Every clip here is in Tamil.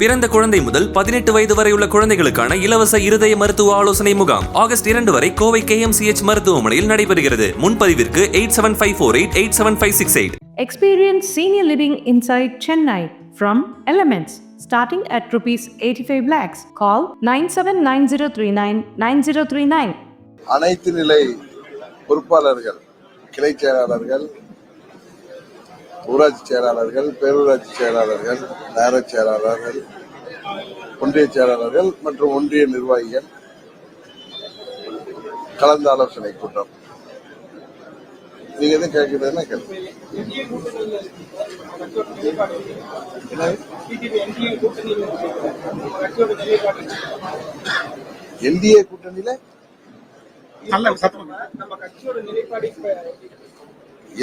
பிறந்த குழந்தை முதல் 18 வயது வரை உள்ள குழந்தைகளுக்கான இலவச இருதய மருத்துவ ஆலோசனை முகாம் ஆகஸ்ட் 2 வரை கோவை KMCH மருத்துவமனையில் நடைபெறுகிறது. முன்பதிவிற்கு 8754887568. Experience senior living inside Chennai from Elements starting at rupees 85 lakhs. Call 9790399039. அனைத்து நிலை பொறுப்பாளர்கள், கிளை செயலாளர்கள், ஊராட்சி செயலாளர்கள், பேரூராட்சி செயலாளர்கள், நகர செயலாளர்கள், ஒன்றிய செயலாளர்கள் மற்றும் ஒன்றிய நிர்வாகிகள் கலந்த ஆலோசனை கூட்டம். நீங்க எதுவும் கேட்கிறதுன்னா கேள்வி. என்டிஏ கூட்டணியில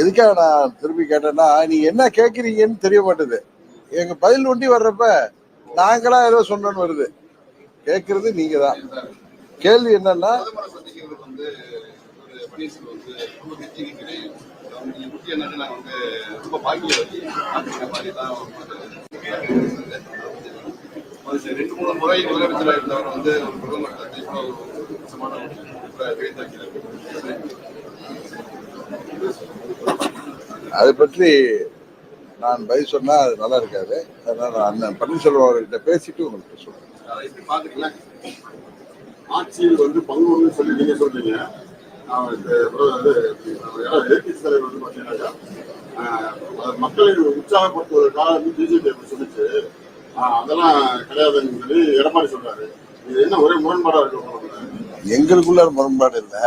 எதுக்காக நான் திருப்பி கேட்டேன்னா, நீங்க என்ன கேட்கறீங்கன்னு தெரிய மாட்டேது. எங்க பதில் ஒண்டி வர்றப்ப நாங்களா ஏதோ சொன்னோன்னு வருது. கேட்கறது நீங்க தான். கேள்வி என்னன்னா, அதை பற்றி நான் பதில் சொன்னா அது நல்லா இருக்காது. அதனால அண்ணன் பன்னீர்செல்வம் அவர்கிட்ட பேசிட்டு உங்களுக்கு சொல்றேன். ஆட்சியில் பங்கு சொல்லி நீங்க சொல்றீங்க. மக்களை உற்சாகப்படுத்துவதற்காக பிஜேபி சொல்லிச்சு, அதெல்லாம் கிடையாதுன்னு சொல்லி எடப்பாடி சொல்றாரு. இது என்ன ஒரே முரண்பாடா இருக்கு? எங்களுக்குள்ள முரண்பாடு இல்லை.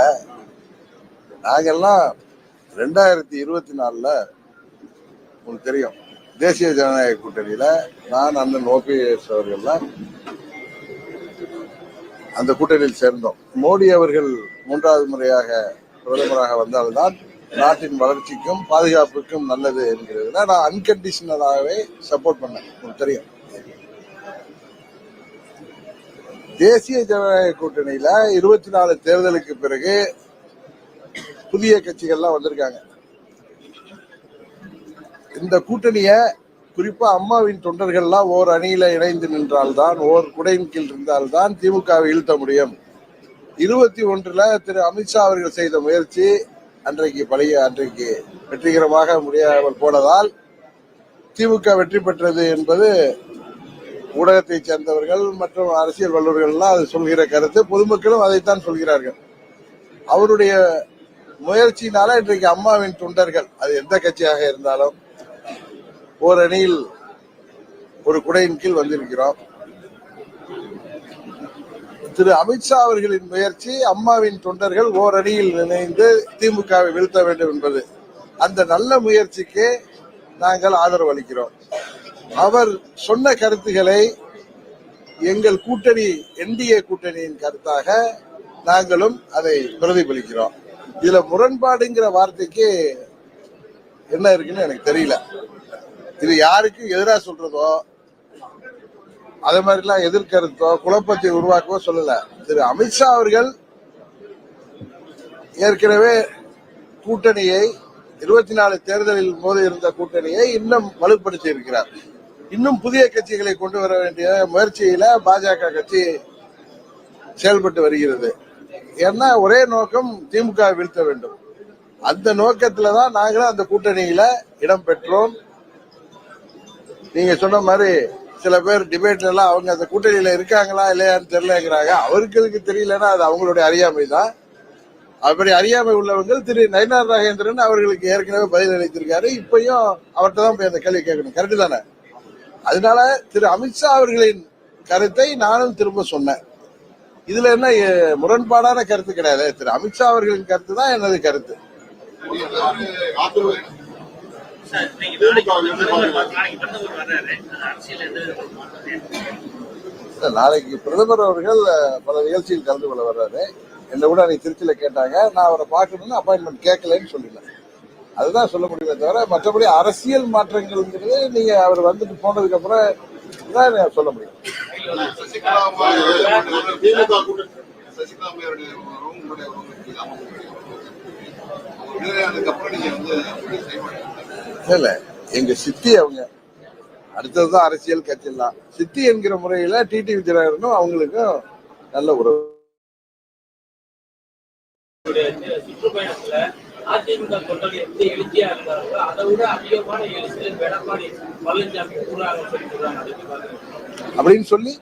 நாங்கெல்லாம் 2024 உங்களுக்கு தெரியும், தேசிய ஜனநாயக கூட்டணியில நான் அண்ணன் OPS அவர்கள்லாம் அந்த கூட்டணியில் சேர்ந்தோம். மோடி அவர்கள் 3வது முறையாக பிரதமராக வந்தால்தான் நாட்டின் வளர்ச்சிக்கும் பாதுகாப்புக்கும் நல்லது என்கிறதுல நான் அன்கண்டிஷனலாகவே சப்போர்ட் பண்ணேன். உங்களுக்கு தெரியும், தேசிய ஜனநாயக கூட்டணியில 24 தேர்தலுக்கு பிறகு புதிய கட்சிகள்லாம் வந்திருக்காங்க. இந்த கூட்டணிய குறிப்பா அம்மாவின் தொண்டர்கள்லாம் ஓர் அணியில இணைந்து நின்றால்தான், ஓர் குடையின் கீழ் இருந்தால்தான் திமுகவை வீழ்த்த முடியும். 21 திரு அமித்ஷா அவர்கள் செய்த முயற்சி அன்றைக்கு வெற்றிகரமாக முடியாமல் போனதால் திமுக வெற்றி பெற்றது என்பது ஊடகத்தை சேர்ந்தவர்கள் மற்றும் அரசியல் வல்லுநர்கள் எல்லாம் அது சொல்கிற கருத்து. பொதுமக்களும் அதைத்தான் சொல்கிறார்கள். அவருடைய முயற்சியினால இன்றைக்கு அம்மாவின் தொண்டர்கள், அது எந்த கட்சியாக இருந்தாலும், ஓர் அணியில் ஒரு குடையின் கீழ் வந்திருக்கிறோம். திரு அமித்ஷா அவர்களின் முயற்சி, அம்மாவின் தொண்டர்கள் ஓர் அணியில் இணைந்து திமுகவை வீழ்த்த வேண்டும் என்பது. அந்த நல்ல முயற்சிக்கு நாங்கள் ஆதரவு அளிக்கிறோம். அவர் சொன்ன கருத்துக்களை எங்கள் கூட்டணி, NDA கூட்டணியின் கருத்தாக நாங்களும் அதை பிரதிபலிக்கிறோம். இதுல முரண்பாடுங்கிற வார்த்தைக்கு என்ன இருக்குன்னு எனக்கு தெரியல. இது யாருக்கும் எதிராக சொல்றதோ, அதே மாதிரிலாம் எதிர்கருத்தோ குழப்பத்தை உருவாக்கவோ சொல்லல. திரு அமித்ஷா அவர்கள் ஏற்கனவே கூட்டணியை 24 தேர்தலில் போது இருந்த கூட்டணியை இன்னும் வலுப்படுத்தி இருக்கிறார். இன்னும் புதிய கட்சிகளை கொண்டு வர வேண்டிய முயற்சியில பாஜக கட்சி செயல்பட்டு வருகிறது. ஏன்னா ஒரே நோக்கம், திமுக வீழ்த்த வேண்டும். அந்த நோக்கத்துலதான் நாங்களும் அந்த கூட்டணியில இடம் பெற்றோம். நீங்க சொன்ன மாதிரி சில பேர் டிபேட்ல எல்லாம் அவங்க அந்த கூட்டணியில இருக்காங்களா இல்லையான்னு தெரியலங்கிறாங்க. அவருக்கு தெரியலன்னா அது அவங்களுடைய அறியாமை தான். அப்படி அறியாமை உள்ளவர்கள் திரு நயினார் நாகேந்திரன் அவர்களுக்கு ஏற்கனவே பதில் அளித்திருக்காரு. இப்பயும் அவர்கிட்ட தான் போய் அந்த கேள்வி கேட்கணும். கரெக்டு தானே? அதனால திரு அமித்ஷா அவர்களின் கருத்தை நானும் திரும்ப சொன்னேன். இதுல என்ன முரண்பாடான கருத்து கிடையாது. திரு அமித்ஷா அவர்களின் கருத்து தான் எனது கருத்து. நாளைக்கு பிரதமர் அவர்கள் பல நிகழ்ச்சியில் கலந்து கொள்ள வர்றாரு. என்ன கூட அன்னைக்கு திருச்சியில கேட்டாங்க. நான் அவரை பார்க்கணும்னு அப்பாயின்மெண்ட் கேட்கலன்னு சொல்லிடல. அதுதான் சொல்ல முடியுமே தவிர மற்றபடி அரசியல் மாற்றங்கள்ங்கிறது நீங்க அவர் வந்துட்டு போனதுக்கு அப்புறம் தான் சொல்ல முடியும். இல்ல, எங்க சித்தி அவங்க அடுத்ததுதான் அரசியல் கட்சியெல்லாம். சித்தி என்கிற முறையில டிடிவி தினகரனும் அவங்களுக்கும் நல்ல உறவு. சுற்றுப்பயணத்துல அதிமுக தொண்டர்கள் எப்படி எழுச்சியா இருந்தாங்களோ அதை விட அதிகமான எழுச்சியில் எடப்பாடி பழனிசாமி அப்படின்னு சொல்லி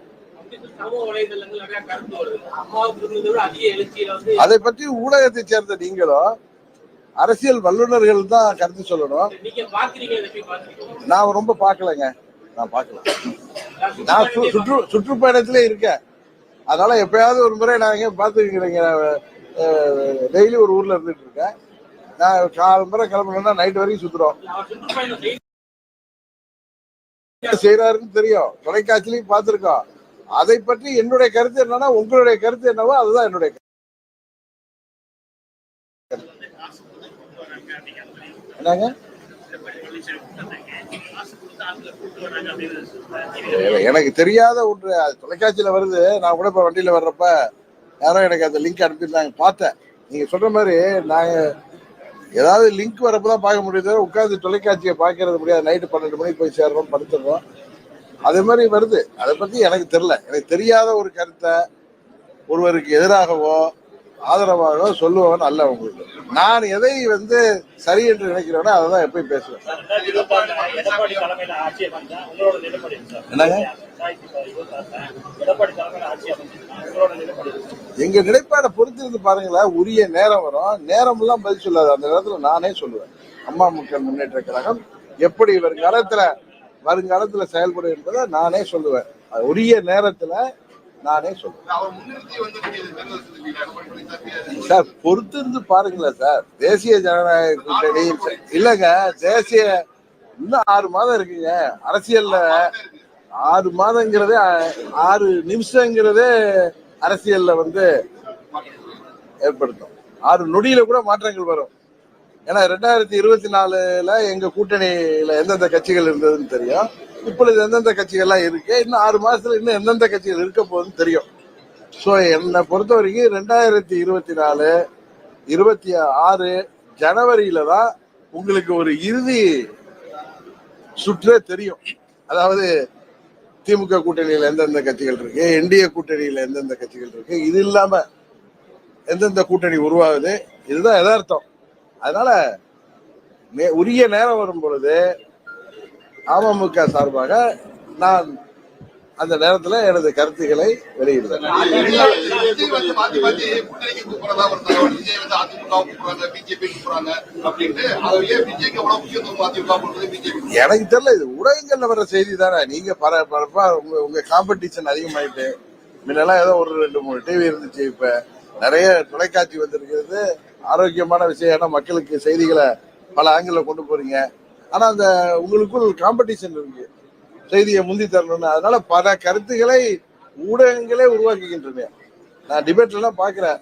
சமூக வலைதளங்கள் நிறைய கருத்து வருது. அம்மாவுக்கு இருந்ததை விட அதிக எழுச்சியில வந்து அதை பற்றி ஊடகத்தை சேர்ந்த நீங்களும் அரசியல் வல்லுநர்கள் தான் கருத்து சொல்லணும். நீங்க பாக்குறீங்க. நான் ரொம்ப பார்க்கலைங்க. நான் பார்க்கல. நான் சுற்றுப்பயணத்திலே இருக்கேன். அதனால எப்பயாவது ஒரு முறை நான் எங்க பார்த்துருக்கிறேங்க. டெய்லி ஒரு ஊர்ல இருந்துட்டு இருக்கேன். நான் காலை முறை கிளம்புனா நைட் வரைக்கும் சுத்துறோம். செய்யறாருன்னு தெரியும், தொலைக்காட்சியிலையும் பார்த்திருக்கோம். அதை பற்றி என்னுடைய கருத்து என்னன்னா, உங்களுடைய கருத்து என்னவோ அதுதான் என்னுடைய கருத்து. என்னங்க எனக்கு தெரியாத ஒன்று அது தொலைக்காட்சியில வருது. நான் கூட இப்ப வண்டியில வர்றப்ப யாரோ எனக்கு அந்த லிங்க் அனுப்பியிருந்தாங்க, பார்த்தேன். நீங்க சொல்ற மாதிரி நாங்க ஏதாவது லிங்க் வரப்பதான் பார்க்க முடியுது, உட்காந்து தொலைக்காட்சியை பார்க்கறது முடியாது. நைட்டு 12 மணிக்கு போய் சேர்றோம், படுத்துடுறோம். அதே மாதிரி வருது. அதை பத்தி எனக்கு தெரியல. எனக்கு தெரியாத ஒரு கருத்தை ஒருவருக்கு எதிராகவோ ஆதரவாகவோ சொல்லுவவன் அல்ல. உங்களுக்கு நான் எதை வந்து சரி என்று நினைக்கிறேனோ அதை தான் எப்பயும் பேசுவேன். என்னங்க எங்க நிலைப்பாடை பொறுத்திருந்து பாருங்களேன். உரிய நேரம் வரும், நேரம் எல்லாம் பதில் சொல்லாது. அந்த நேரத்துல நானே சொல்லுவேன், அம்மா மக்கள் முன்னேற்ற கழகம் எப்படி வருங்காலத்துல செயல்படும் என்பதை நானே சொல்லுவேன். உரிய நேரத்துல நானே சொல்லுவேன். சார் பொறுத்திருந்து பாருங்களேன் சார். தேசிய ஜனநாயக கூட்டணி இல்லைங்க, தேசிய இன்னும் 6 மாதம் இருக்குங்க. அரசியல்ல 6 மாதங்கிறதே 6 நிமிஷங்கிறதே அரசியல்ல வந்து ஏற்படுத்தும். 6 நொடியில கூட மாற்றங்கள் வரும். ஏன்னா 2024 எங்க கூட்டணியில எந்தெந்த கட்சிகள் இருந்ததுன்னு தெரியும். இப்பொழுது எந்தெந்த கட்சிகள்லாம் இருக்கு, இன்னும் 6 மாசத்துல இன்னும் எந்தெந்த கட்சிகள் இருக்க போகுதுன்னு தெரியும். ஸோ என்னை பொறுத்த வரைக்கும் 2024, 26 ஜனவரியில தான் உங்களுக்கு ஒரு இறுதி சுற்றே தெரியும். அதாவது திமுக கூட்டணியில எந்தெந்த கட்சிகள் இருக்கு, என்டிஏ கூட்டணியில எந்தெந்த கட்சிகள் இருக்கு, இது இல்லாம எந்தெந்த கூட்டணி உருவாகுது, இதுதான் யதார்த்தம். அதனால உரிய நேரம் வரும் பொழுது அமமுக சார்பாக நான் அந்த நேரத்துல எனது கருத்துக்களை வெளியிடுவேன். எனக்கு தெரியல, இது ஊடகங்கள்ல வர செய்தி தானே. நீங்க பரபரப்பா உங்க காம்படிஷன் அதிகமாயிட்டு, முன்னெல்லாம் ஏதோ ஒரு 2-3 டிவி இருந்துச்சு, இப்ப நிறைய தொலைக்காட்சி வந்திருக்கிறது. ஆரோக்கியமான விஷயம். ஏன்னா மக்களுக்கு செய்திகளை பல ஆங்கிள் கொண்டு போறீங்க. ஆனா அந்த உங்களுக்குள் காம்படிஷன் இருக்கு, செய்தியை முந்தி தரணும்னு. அதனால பல கருத்துக்களை ஊடகங்களே உருவாக்குகின்றன. நான் டிபேட் எல்லாம் பாக்குறேன்.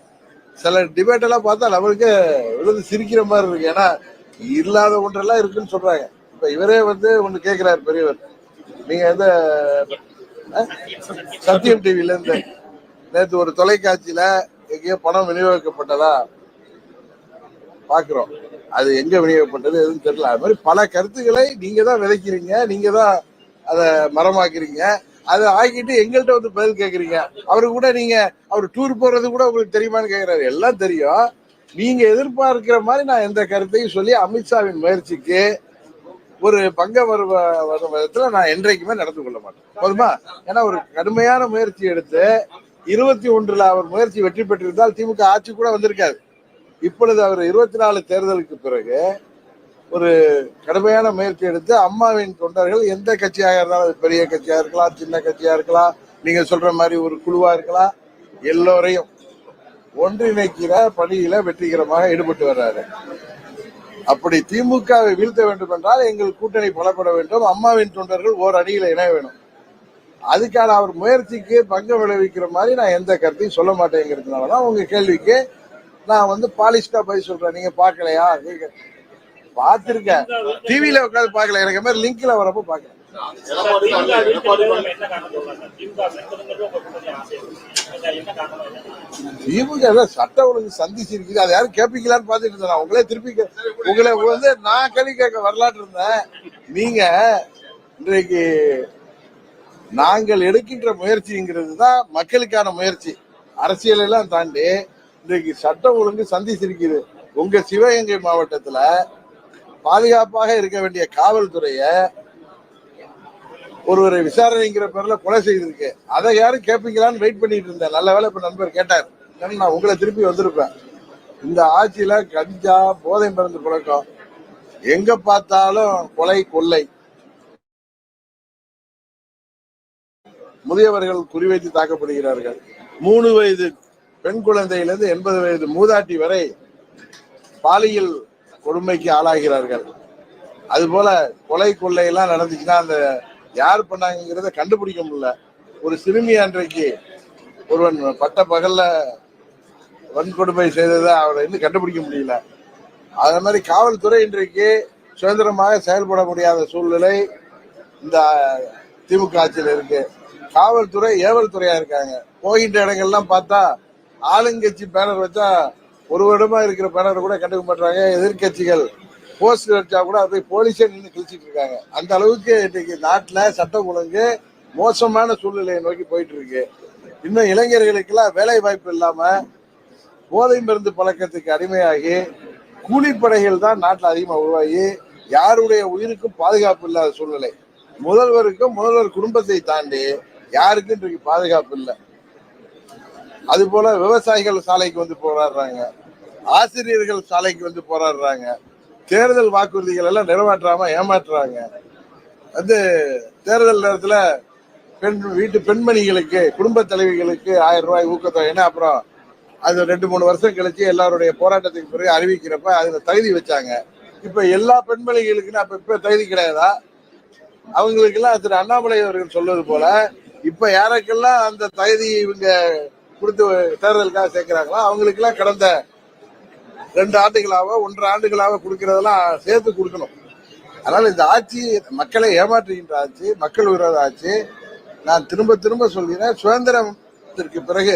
சில டிபேட் எல்லாம் பார்த்தா நம்மளுக்கு விழுந்து சிரிக்கிற மாதிரி இருக்கு. ஏன்னா இல்லாத ஒன்றெல்லாம் இருக்குன்னு சொல்றாங்க. இப்ப இவரே வந்து ஒண்ணு கேட்கிறாரு பெரியவர், நீங்க எந்த சத்தியம் டிவில இருந்து நேற்று ஒரு தொலைக்காட்சியில எங்கேயோ பணம் விநியோகிக்கப்பட்டதா பாக்குறோம். அது எங்க விநியோகப்பட்டது எதுவும் தெரியல. அது மாதிரி பல கருத்துக்களை நீங்க தான் விதைக்கிறீங்க, நீங்க தான் அதை மரமாக்குறீங்க. அதை ஆக்கிட்டு எங்கள்கிட்ட வந்து பதில் கேட்குறீங்க. அவரு கூட நீங்க அவர் டூர் போறது கூட உங்களுக்கு தெரியுமான்னு கேட்கிறாரு. எல்லாம் தெரியும். நீங்க எதிர்பார்க்கிற மாதிரி நான் எந்த கருத்தையும் சொல்லி அமித்ஷாவின் முயற்சிக்கு ஒரு பங்க வரும் விதத்துல நான் என்றைக்குமே நடந்து கொள்ள மாட்டேன். போதுமா? ஏன்னா ஒரு கடுமையான முயற்சி எடுத்து 21 அவர் முயற்சி வெற்றி பெற்றிருந்தால் திமுக ஆட்சி கூட வந்திருக்காது. இப்பொழுது அவர் 24 தேர்தலுக்கு பிறகு ஒரு கடுமையான முயற்சி எடுத்து அம்மாவின் தொண்டர்கள் எந்த கட்சியாக இருந்தாலும், அது பெரிய கட்சியா இருக்கலாம், சின்ன கட்சியா இருக்கலாம், நீங்க சொல்ற மாதிரி ஒரு குழுவா இருக்கலாம், எல்லோரையும் ஒன்றிணைக்கிற பணியில வெற்றிகரமாக ஈடுபட்டு வர்றாரு. அப்படி திமுகவை வீழ்த்த வேண்டும் என்றால் எங்கள் கூட்டணி பலப்பட வேண்டும், அம்மாவின் தொண்டர்கள் ஓர் அணியில இணைய வேணும். அதுக்கான அவர் முயற்சிக்கு பங்கம் விளைவிக்கிற மாதிரி நான் எந்த கருத்தையும் சொல்ல மாட்டேங்கிறதுனாலதான் உங்க கேள்விக்கு நான் வந்து பாலிஷ்டா பதில் சொல்றேன். நீங்க பாக்கலையா? பாத்திருக்கேன், டிவில உட்காந்து பாக்கல, எனக்கு மாதிரி லிங்க்ல வரப்போ பாக்கல. திமுக சட்ட ஒழுங்கு சந்திச்சிருக்குது, அது யாரும் கேட்பீங்களான்னு பாத்துட்டு இருந்தேன். உங்களே திருப்பி உங்களை வந்து நான் கேள்வி கேட்க வரலாற்று இருந்தேன். நீங்க இன்றைக்கு நாங்கள் எடுக்கின்ற முயற்சிங்கிறது தான் மக்களுக்கான முயற்சி. அரசியல் எல்லாம் தாண்டி இன்றைக்கு சட்டம் ஒழுங்கு சந்திச்சிருக்குது. உங்க சிவகங்கை மாவட்டத்துல பாதுகாப்பாக இருக்க வேண்டிய காவல்துறைய ஒருவரை விசாரணைங்கிற பேர்ல கொலை செய்திருக்கு. அதை யாரும் கேட்பீங்களான்னு வெயிட் பண்ணிட்டு இருந்தேன். நல்ல வேலை இப்ப நண்பர் கேட்டார். நான் உங்களை திருப்பி வந்திருப்பேன். இந்த ஆட்சியில கஞ்சா, போதை மருந்து புழக்கம், எங்க பார்த்தாலும் கொலை, கொள்ளை, முதியவர்கள் குறிவைத்து தாக்கப்படுகிறார்கள். 3 வயது பெண் குழந்தையிலிருந்து 80 வயது மூதாட்டி வரை பாலியல் கொடுமைக்கு ஆளாகிறார்கள். அதுபோல கொலை, கொள்ளை எல்லாம் நடந்துச்சுன்னா அந்த யார் பண்ணாங்கிறத கண்டுபிடிக்க முடியல. ஒரு சிறுமி அன்றைக்கு ஒருவன் பட்ட பகல்ல வன்கொடுமை செய்ததை அவரை இன்னும் கண்டுபிடிக்க முடியல. அதே மாதிரி காவல்துறை இன்றைக்கு சுதந்திரமாக செயல்பட முடியாத சூழ்நிலை இந்த திமுக ஆட்சியில் இருக்கு. காவல்துறை ஏவல் துறையா இருக்காங்க. போகின்ற இடங்கள்லாம் பார்த்தா ஆளுங்கட்சி பேனர் வச்சா ஒரு வருடமா இருக்கிற பேனர் கூட கண்டுக்க மாட்டாங்க. எதிர்கட்சிகள் போஸ்ட் வச்சா கூட அதை போலீஸே நின்று கிழிச்சிட்டு இருக்காங்க. அந்த அளவுக்கு இன்னைக்கு நாட்டுல சட்டம் ஒழுங்கு மோசமான சூழ்நிலையை நோக்கி போயிட்டு இருக்கு. இன்னும் இளைஞர்களுக்கெல்லாம் வேலை வாய்ப்பு இல்லாம போதை மருந்து பழக்கத்துக்கு அடிமையாகி கூலிப்படைகள் தான் நாட்டில் அதிகமாக உருவாகி யாருடைய உயிருக்கும் பாதுகாப்பு இல்லாத சூழ்நிலை. முதல்வருக்கும் முதல்வர் குடும்பத்தை தாண்டி யாருக்கும் இன்றைக்கு பாதுகாப்பு இல்லை. அது போல விவசாயிகள் சாலைக்கு வந்து போராடுறாங்க, ஆசிரியர்கள் சாலைக்கு வந்து போராடுறாங்க. தேர்தல் வாக்குறுதிகள் எல்லாம் நிறைவேற்றாம ஏமாற்றுறாங்க. வந்து தேர்தல் நேரத்துல வீட்டு பெண்மணிகளுக்கு, குடும்ப தலைவிகளுக்கு 1000 ரூபாய் ஊக்கத்தொகைன்னு அப்புறம் அது 2-3 வருஷம் கழிச்சு எல்லாருடைய போராட்டத்துக்கு பிறகு அறிவிக்கிறப்ப அதுல தகுதி வச்சாங்க. இப்ப எல்லா பெண்மணிகளுக்குன்னு அப்ப இப்ப தகுதி கிடையாதா? அவங்களுக்கு எல்லாம் திரு அண்ணாமலை அவர்கள் சொல்வது போல இப்ப யாருக்கெல்லாம் அந்த தகுதி இவங்க கொடுத்து தேர்தலுக்காக சேர்க்கிறாங்களோ அவங்களுக்கு எல்லாம் கடந்த 2 ஆண்டுகளாக 1.5 ஆண்டுகளாக கொடுக்கறதெல்லாம் சேர்த்து கொடுக்கணும். அதனால இந்த ஆட்சி மக்களை ஏமாற்றுகின்ற ஆட்சி, மக்கள் விரோத ஆட்சி. நான் திரும்ப திரும்ப சொல்கிறேன், சுதந்திரத்திற்கு பிறகு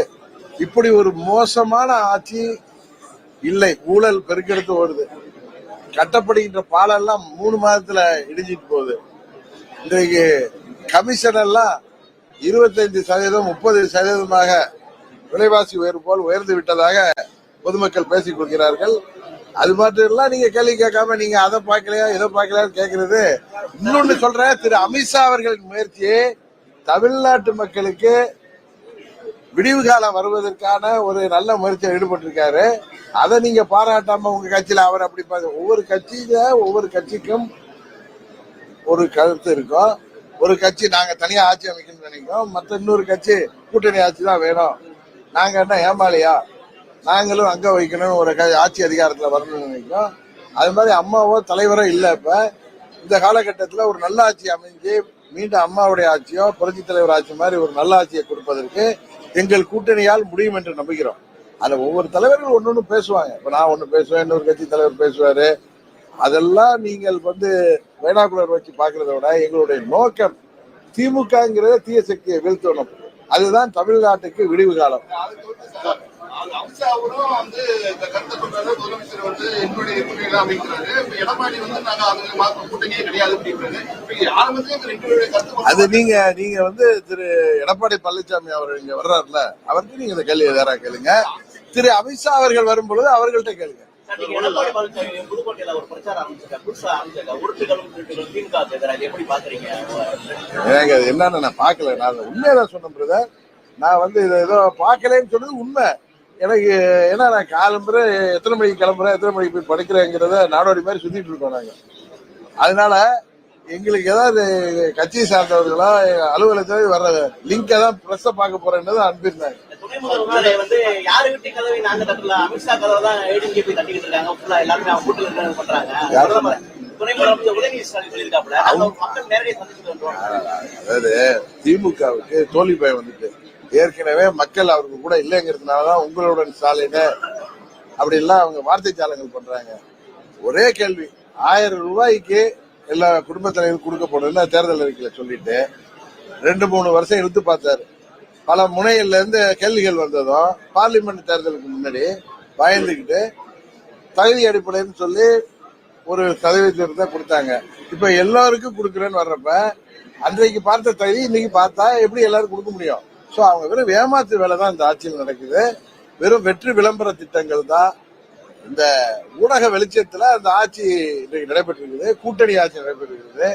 இப்படி ஒரு மோசமான ஆட்சி இல்லை. ஊழல் பெருக்கெடுத்து வருது. கட்டப்படுகின்ற பாலெல்லாம் 3 மாதத்துல இடிஞ்சிட்டு போகுது. இன்றைக்கு கமிஷன் எல்லாம் 25%, 30% விலைவாசி உயர்வு போல் உயர்ந்து விட்டதாக பொதுமக்கள் பேசிக் கொள்கிறார்கள். அது மட்டும் எல்லாம் நீங்க கேள்வி கேட்காம நீங்க அதை பார்க்கலையா இதை பார்க்கலையான்னு கேட்கறது. இன்னொன்னு சொல்றேன், திரு அமித்ஷா அவர்களின் முயற்சியை தமிழ்நாட்டு மக்களுக்கு விடிவு காலம் வருவதற்கான ஒரு நல்ல முயற்சியில் ஈடுபட்டிருக்காரு. அதை நீங்க பாராட்டாம உங்க கட்சியில அவர் அப்படி ஒவ்வொரு கட்சிக்கும் ஒரு கருத்து இருக்கும். ஒரு கட்சி நாங்க தனியா ஆட்சி அமைக்கணும்னு நினைக்கிறோம், மற்ற இன்னொரு கட்சி கூட்டணி ஆட்சி தான் வேணும், நாங்க என்ன ஏமாளியா, நாங்களும் அங்க வைக்கணும், ஒரு ஆட்சி அதிகாரத்துல வரணும்னு நினைக்கிறோம். அது மாதிரி அம்மாவோ தலைவரோ இல்லை. இப்ப இந்த காலகட்டத்தில் ஒரு நல்ல ஆட்சி அமைஞ்சு மீண்டும் அம்மாவுடைய ஆட்சியோ புரட்சி தலைவர் ஆட்சி மாதிரி ஒரு நல்ல ஆட்சியை கொடுப்பதற்கு எங்கள் கூட்டணியால் முடியும் என்று நம்புகிறோம். அதுல ஒவ்வொரு தலைவர்கள் ஒன்னொன்னு பேசுவாங்க. இப்ப நான் ஒண்ணு பேசுவேன், இன்னொரு கட்சி தலைவர் பேசுவாரு. அதெல்லாம் நீங்கள் வேணாக்குலர் வச்சு பாக்குறத விட எங்களுடைய நோக்கம் திமுகங்கிறத தீய சக்தியை வீழ்த்தணும். அதுதான் தமிழ்நாட்டுக்கு விடிவு காலம். அது நீங்க திரு எடப்பாடி பழனிசாமி அவர் இங்க வர்றாருல, அவருக்கு நீங்க இந்த கேள்வி வேற கேளுங்க. திரு அமித்ஷா அவர்கள் வரும் பொழுது அவர்கள்ட்ட கேளுங்க. என்னன்னு நான் பாக்கல, நான் உண்மையதான் சொன்னேன் பிரதர். நான் இதை ஏதோ பாக்கலன்னு சொன்னது உண்மை. எனக்கு ஏன்னா நான் கிளம்புற எத்தனை மணிக்கு கிளம்புறேன், எத்தனை மணிக்கு போய் படிக்கிறேங்கிறத நாடோடி மாதிரி சுத்திட்டு இருக்கோம் நாங்க. அதனால எங்களுக்கு ஏதாவது கட்சி சார்ந்தவர்களோ அலுவலகத்தை வர்ற லிங்கை தான் பிரஸ்ஸ பார்க்க போறேன்னு அனுப்பியிருந்தாங்க. அதாவது திமுகவுக்கு தோல்வி பயம் வந்துட்டு ஏற்கனவே மக்கள் அவருக்கு கூட இல்லைங்கிறதுனாலதான் உங்களுடன் ஸ்டாலின் அப்படி எல்லாம் அவங்க வார்த்தை சாலங்கள் பண்றாங்க. ஒரே கேள்வி, 1000 ரூபாய்க்கு எல்லா குடும்ப தலைவர்களும் கொடுக்க போறதுன்னு தேர்தல் அறிக்கையில சொல்லிட்டு 2-3 வருஷம் இழுத்து பார்த்தாரு. பல முனைகள்ல இருந்து கேள்விகள் வந்ததும் பார்லிமெண்ட் தேர்தலுக்கு முன்னாடி பயந்துக்கிட்டு தகுதி அடிப்படைன்னு சொல்லி ஒரு சதவீதத்தை கொடுத்தாங்க. இப்ப எல்லாருக்கும் கொடுக்குறேன்னு வர்றப்ப அன்றைக்கு பார்த்த தகுதி இன்னைக்கு பார்த்தா எப்படி எல்லாரும் கொடுக்க முடியும்? ஸோ அவங்க வெறும் ஏமாத்து வேலை தான் இந்த ஆட்சியில் நடக்குது. வெறும் வெற்றி விளம்பர திட்டங்கள் தான். இந்த ஊடக வெளிச்சத்துல அந்த ஆட்சி இன்றைக்கு நடைபெற்றிருக்குது, கூட்டணி ஆட்சி நடைபெற்றிருக்குது.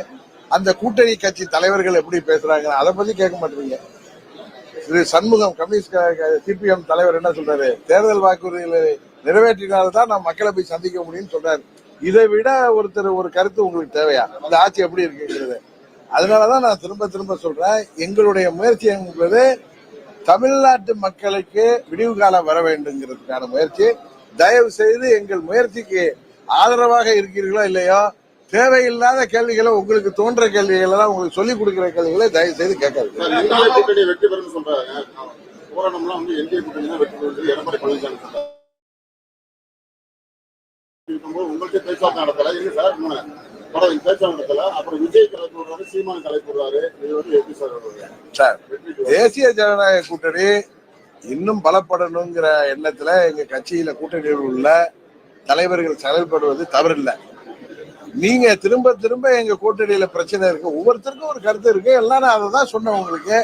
அந்த கூட்டணி கட்சி தலைவர்கள் எப்படி பேசுறாங்க அதை பத்தி கேட்க மாட்டீங்க. திரு சண்முகம் கம்யூனிஸ்ட் சிபிஎம் தலைவர் என்ன சொல்றாரு? தேர்தல் வாக்குறுதிகளை நிறைவேற்றினால்தான் நாம் மக்களை போய் சந்திக்க முடியும்னு சொல்றாரு. இதை விட ஒரு கருத்து உங்களுக்கு தேவையா? இந்த ஆட்சி எப்படி இருக்குங்கிறது. அதனாலதான் நான் திரும்ப திரும்ப சொல்றேன், எங்களுடைய முயற்சி என்பது தமிழ்நாட்டு மக்களுக்கு விடிவு காலம் வர வேண்டுங்கிறதுக்கான முயற்சி. தயவு செய்து எங்கள் முயற்சிக்கு ஆதரவாக இருக்கிறீர்களோ இல்லையோ, தேவையில்லாத கேள்விகளை, உங்களுக்கு தோன்ற கேள்விகள் எல்லாம் உங்களுக்கு சொல்லிக் கொடுக்கிற கேள்விகளை தயவு செய்து கேட்காது. வெற்றி பெறும் சொல்றாங்க. போராட்டம்லாம் வந்து என்டிஏ கூட்டணி தான் வெற்றி பெறும் எடப்பாடி பழனிசாமி சொல்றாங்க. உங்களுக்கே பேச்சுவார்த்தை நடத்தல இல்லை சார்? பேச்சுவார்த்தை நடத்தல. அப்புறம் விஜய் கலை போடுறாரு, சீமான் கலை போடுறாரு. இது வந்து எப்படி சார்? தேசிய ஜனநாயக கூட்டணி இன்னும் பலப்படணுங்கிற எண்ணத்துல எங்க கட்சியில கூட்டணியில் உள்ள தலைவர்கள் செயல்படுவது தவறில்லை. நீங்க திரும்ப திரும்ப எங்க கூட்டணியில பிரச்சனை இருக்கு, ஒவ்வொருத்தருக்கும் ஒரு கருத்து இருக்கு. எல்லாம் நான் அதை தான் சொன்னேன் உங்களுக்கு.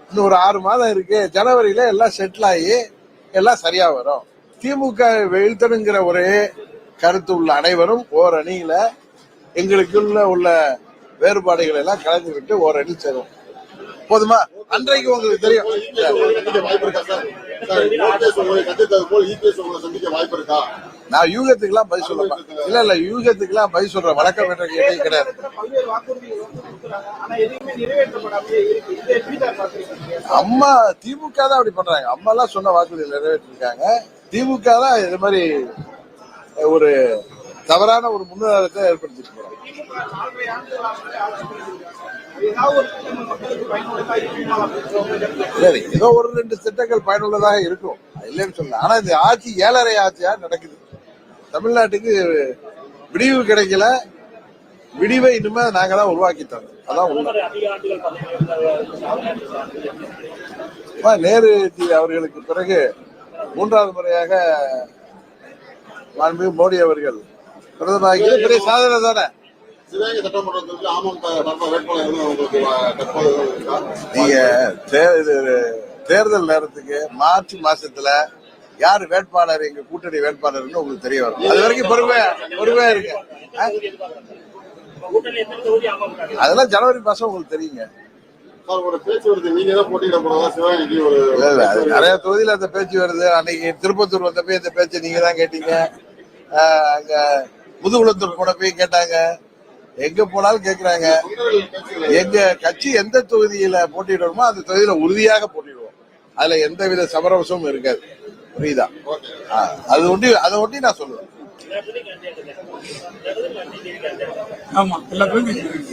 இன்னும் ஒரு 6 மாதம் இருக்கு, ஜனவரியில எல்லாம் செட்டில் ஆகி எல்லாம் சரியா வரும். திமுக வீழ்த்தணுங்கிற ஒரே கருத்து உள்ள அனைவரும் ஓர் அணியில எங்களுக்குள்ள உள்ள வேறுபாடுகள் எல்லாம் கலந்து விட்டு ஓர் அணி சேரும். போதுமா? அன்றைக்கு உங்களுக்கு தெரியும். நான் யூகத்துக்கெல்லாம் பதில் சொல்ல இல்ல யூகத்துக்கெல்லாம் பதில் சொல்ற வழக்கம் என்ற கேள்வி கிடையாது. அம்மா திமுக தான் அப்படி பண்றாங்க. அம்மா எல்லாம் சொன்ன வாக்குறுதிகள் நிறைவேற்றிருக்காங்க. திமுக தான் இது மாதிரி ஒரு தவறான ஒரு முன்னுதாரணத்தை ஏற்படுத்திட்டு போறாங்க. ஏதோ 1-2 திட்டங்கள் பயனுள்ளதாக இருக்கும், இல்லைன்னு சொல்லல. ஆனா இந்த ஆட்சி 7.5 ஆட்சியா நடக்குது. தமிழ்நாட்டுக்கு விடிவு கிடைக்கல. விடிவை இனிமே நாங்க தான் உருவாக்கி தரோம். அதான் உண்மை. நேரு அவர்களுக்கு பிறகு 3வது முறையாக மாண்புமிகு மோடி அவர்கள் பிரதமராக பெரிய சாதனை தானே. நீங்க தேர்தல் நேரத்துக்கு மார்ச் மாசத்துல யாரு வேட்பாளர், எங்க கூட்டணி வேட்பாளர்னு உங்களுக்கு தெரிய வரும். அது வரைக்கும் பொறுமையா இருக்கு. அதெல்லாம் ஜனவரி மாசம் உங்களுக்கு தெரியுங்க. நிறைய தொகுதியில அந்த பேச்சு வருது. அன்னைக்கு திருப்பத்தூர் வந்தப்ப இந்த பேச்சு நீங்க தான் கேட்டீங்க. அங்க முதுகுளத்தூர் போன போய் கேட்டாங்க. எங்க போனாலும் கேக்குறாங்க. எங்க கட்சி எந்த தொகுதியில போட்டியிடுவோமோ அந்த தொகுதியில உறுதியாக போட்டிடுவோம். அதுல எந்தவித சமரசமும் இருக்காது. புரியுதா? அதை ஒட்டி நான் சொல்லுவேன்.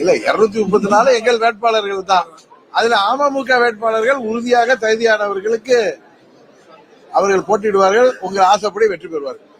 இல்ல 234 எங்கள் வேட்பாளர்கள் தான். அதுல அமமுக வேட்பாளர்கள் உறுதியாக தகுதியானவர்களுக்கு அவர்கள் போட்டியிடுவார்கள். உங்க ஆசைப்படி வெற்றி பெறுவார்கள்.